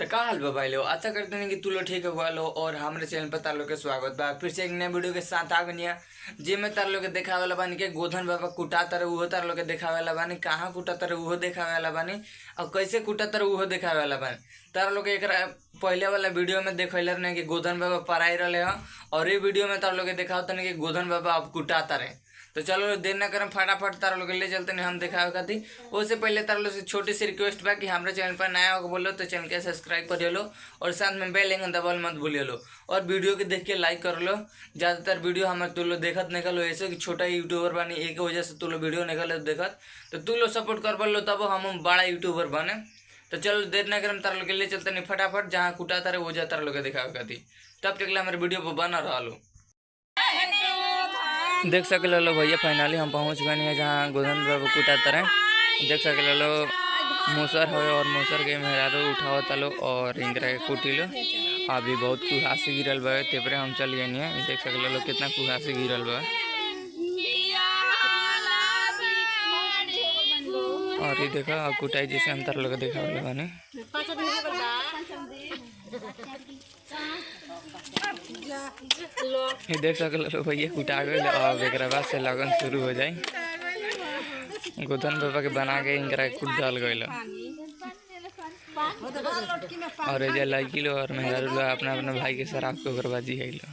तो का हाल बा भाई लोग, आशा करते हैं कि तू लोग ठीक है लो। और हमारे चैनल पर तार लोग के स्वागत बा फिर से एक नए वीडियो के साथ आ गई। जी मैं तार लोग के देखा वाला बानी के गोधन बाबा कुटा तर उहो तार लोग के देखा वाला बानी, कहाँ कुटा तर उहो देखा वाला बानी और कैसे कुटा तर उहो देखा वाला बानी। तार लोग एक पहले वाला वीडियो में देखल रहे कि गोधन बाबा पराई रहे हैं और ये वीडियो में तार लोग के देखा होता कि गोधन बाबा अब कुटाता रहे। तो चलो देर ना करम फटाफट तार लोग ले चलते हैं हम दिखावे खातिर। उससे पहले तार लोग से छोटी सी रिक्वेस्ट बा कि हमारे चैनल पर नया होगा बोलो तो चैनल के सब्सक्राइब कर लो और साथ में बेल आइकन दबाल मत भूलिए लो और वीडियो के देख के लाइक कर लो। ज़्यादातर वीडियो हमारे तू लोग देखत निकल लो, ऐसे कि छोटा यूट्यूबर बनी एक वजह से तू लोग वीडियो निकल देखत, तो तू लोग सपोर्ट कर लो तब हम बड़ा यूट्यूबर बने। तो चलो देर ना करम तार लोग ले चलते नहीं फटाफट, जहाँ कुटा तारे वो जा तार लोग दिखावे खातिर। तब तक हमारे वीडियो पर बना रहा लो। देख सके लो भैया फाइनली हम पहुंच गए हैं जहाँ गोधन बाबा कुटाता रहे। देख सके लो मूसर हो और मूसर के मेहरारू उठावता लो और इंगरा के कुटी लो। अभी बहुत कुहासी गिरल बा, तेपरे हम चल गए हैं। देख सके लो कितना कुहासी गिरल बा और ये देखो अब कुटाई जैसे हम तार लोग देखा वाला बानी। ये देख सकल भैया कुटा गए और एक बाद से लगन शुरू हो जाए। गोधन बाबा के बना के इनकरा कुट डाल गए और लड़की लो और मेहरारू लो अपना अपना भाई के शराब को बर्बादी है लो।